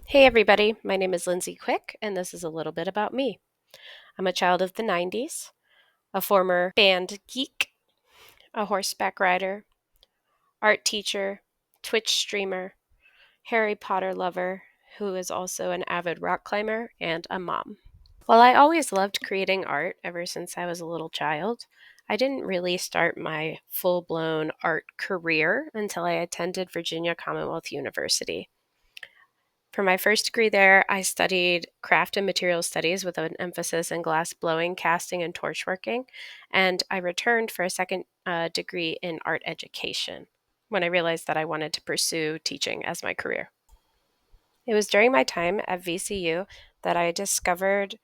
Hey everybody, my name is Lindsay Quick, and this is a little bit about me. I'm a child of the 90s, a former band geek, a horseback rider, art teacher, Twitch streamer, Harry Potter lover, who is also an avid rock climber, and a mom. While I always loved creating art ever since I was a little child, I didn't really start my full blown art career until I attended Virginia Commonwealth University. For my first degree there, I studied craft and material studies with an emphasis in glass blowing, casting, and torch working. And I returned for a second degree in art education when I realized that I wanted to pursue teaching as my career. It was during my time at VCU that I discovered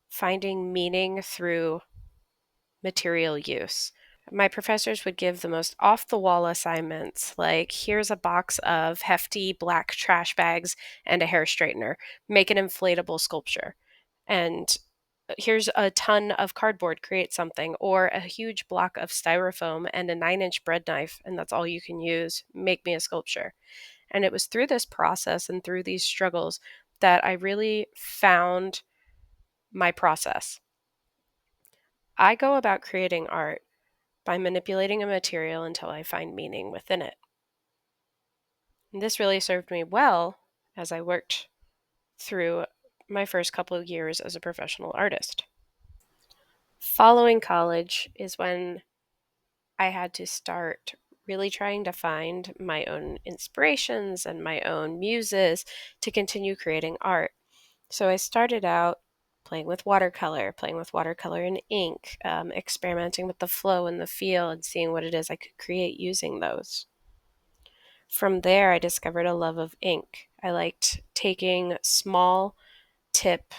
finding meaning through material use. My professors would give the most off the wall assignments, like here's a box of hefty black trash bags and a hair straightener, make an inflatable sculpture. And here's a ton of cardboard, create something, or a huge block of styrofoam and a 9-inch bread knife, and that's all you can use, make me a sculpture. And it was through this process and through these struggles that I really found my process. I go about creating art by manipulating a material until I find meaning within it. And this really served me well as I worked through my first couple of years as a professional artist. Following college is when I had to start really trying to find my own inspirations and my own muses to continue creating art. So I started out playing with watercolor and ink, experimenting with the flow and the feel and seeing what it is I could create using those. From there, I discovered a love of ink. I liked taking small tip,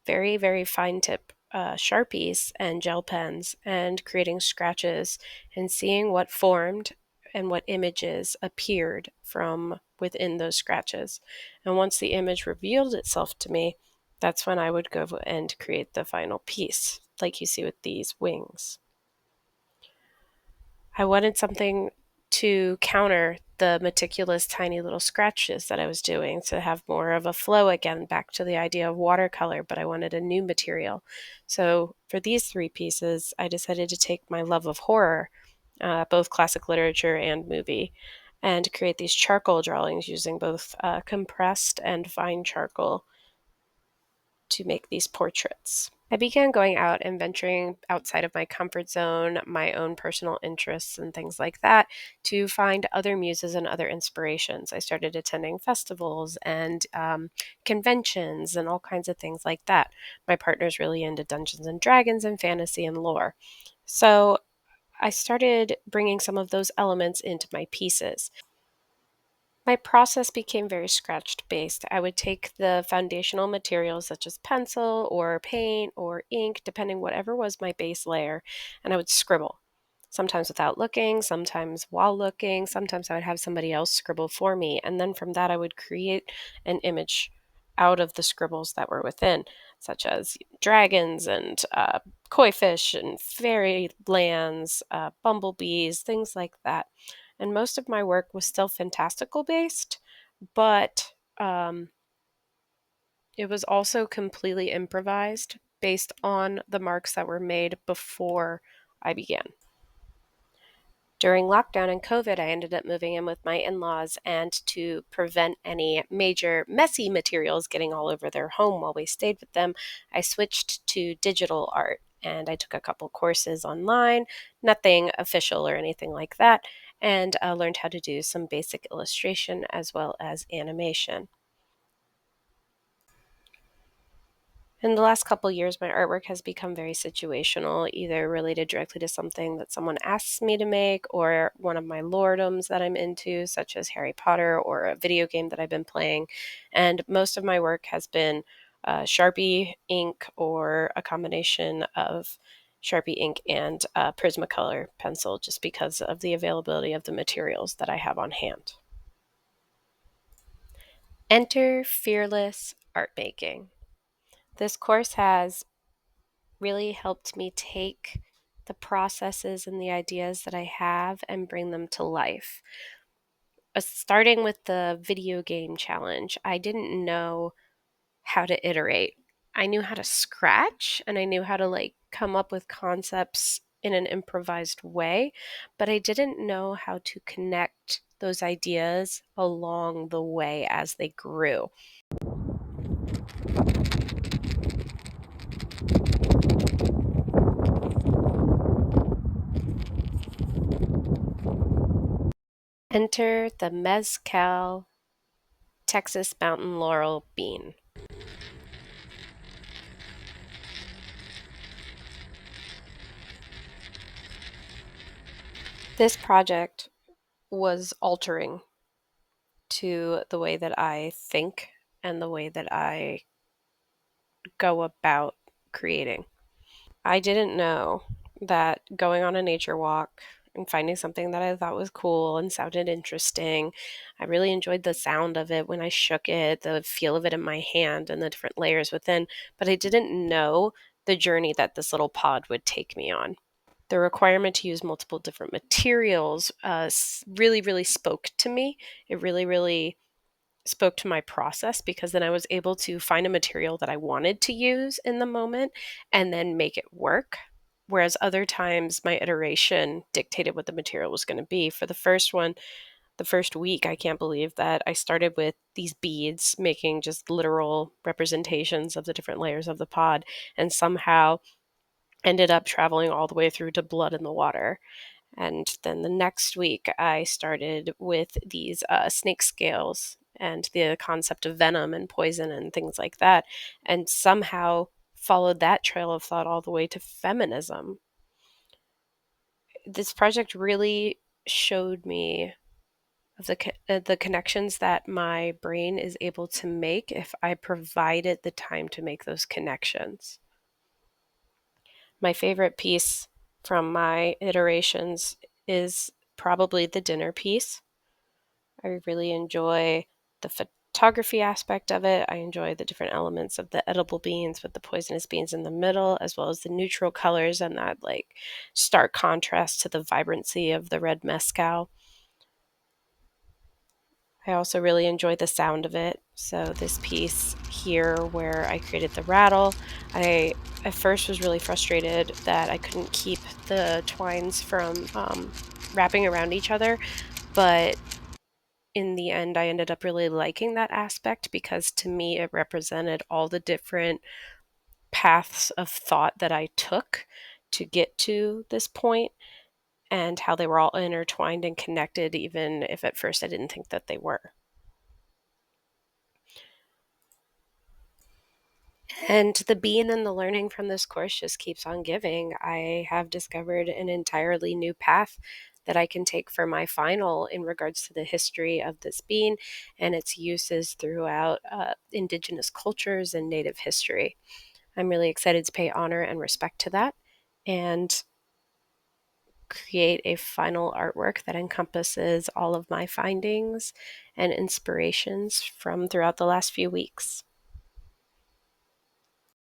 very, very fine tip Sharpies and gel pens and creating scratches and seeing what formed and what images appeared from within those scratches. And once the image revealed itself to me, that's when I would go and create the final piece, like you see with these wings. I wanted something to counter the meticulous tiny little scratches that I was doing to have more of a flow again, back to the idea of watercolor, but I wanted a new material. So for these three pieces, I decided to take my love of horror, both classic literature and movie, and create these charcoal drawings using both compressed and fine charcoal to make these portraits. I began going out and venturing outside of my comfort zone, my own personal interests, and things like that to find other muses and other inspirations. I started attending festivals and conventions and all kinds of things like that. My partner's really into Dungeons and Dragons and fantasy and lore. So I started bringing some of those elements into my pieces. My process became very scratched based. I would take the foundational materials such as pencil or paint or ink, depending whatever was my base layer, and I would scribble. Sometimes without looking, sometimes while looking, sometimes I would have somebody else scribble for me, and then from that I would create an image out of the scribbles that were within, such as dragons and koi fish and fairy lands, bumblebees, things like that. And most of my work was still fantastical based, but it was also completely improvised based on the marks that were made before I began. During lockdown and COVID, I ended up moving in with my in laws, and to prevent any major messy materials getting all over their home while we stayed with them, I switched to digital art and I took a couple courses online, nothing official or anything like that, and learned how to do some basic illustration as well as animation. In the last couple years, my artwork has become very situational, either related directly to something that someone asks me to make or one of my lordoms that I'm into, such as Harry Potter or a video game that I've been playing. And most of my work has been Sharpie ink or a combination of Sharpie ink and Prismacolor pencil, just because of the availability of the materials that I have on hand. Enter Fearless Art Making. This course has really helped me take the processes and the ideas that I have and bring them to life. starting with the video game challenge, I didn't know how to iterate. I knew how to scratch and I knew how to like come up with concepts in an improvised way, but I didn't know how to connect those ideas along the way as they grew. Enter the Mezcal Texas Mountain Laurel bean. This project was altering to the way that I think and the way that I go about creating. I didn't know that going on a nature walk and finding something that I thought was cool and sounded interesting, I really enjoyed the sound of it when I shook it, the feel of it in my hand, and the different layers within, but I didn't know the journey that this little pod would take me on. The requirement to use multiple different materials really, really spoke to me. It really, really spoke to my process because then I was able to find a material that I wanted to use in the moment and then make it work. Whereas other times, my iteration dictated what the material was going to be. For the first one, the first week, I can't believe that I started with these beads, making just literal representations of the different layers of the pod, and somehow ended up traveling all the way through to blood in the water. And then the next week, I started with these snake scales and the concept of venom and poison and things like that, and somehow followed that trail of thought all the way to feminism. This project really showed me of the connections that my brain is able to make if I provide it the time to make those connections. My favorite piece from my iterations is probably the dinner piece. I really enjoy the photography aspect of it. I enjoy the different elements of the edible beans with the poisonous beans in the middle, as well as the neutral colors and that like stark contrast to the vibrancy of the red mezcal. I also really enjoy the sound of it. So this piece here where I created the rattle, I at first was really frustrated that I couldn't keep the twines from wrapping around each other, but in the end, I ended up really liking that aspect because to me it represented all the different paths of thought that I took to get to this point and how they were all intertwined and connected, even if at first I didn't think that they were. And the being and the learning from this course just keeps on giving. I have discovered an entirely new path that I can take for my final in regards to the history of this bean and its uses throughout Indigenous cultures and Native history. I'm really excited to pay honor and respect to that and create a final artwork that encompasses all of my findings and inspirations from throughout the last few weeks.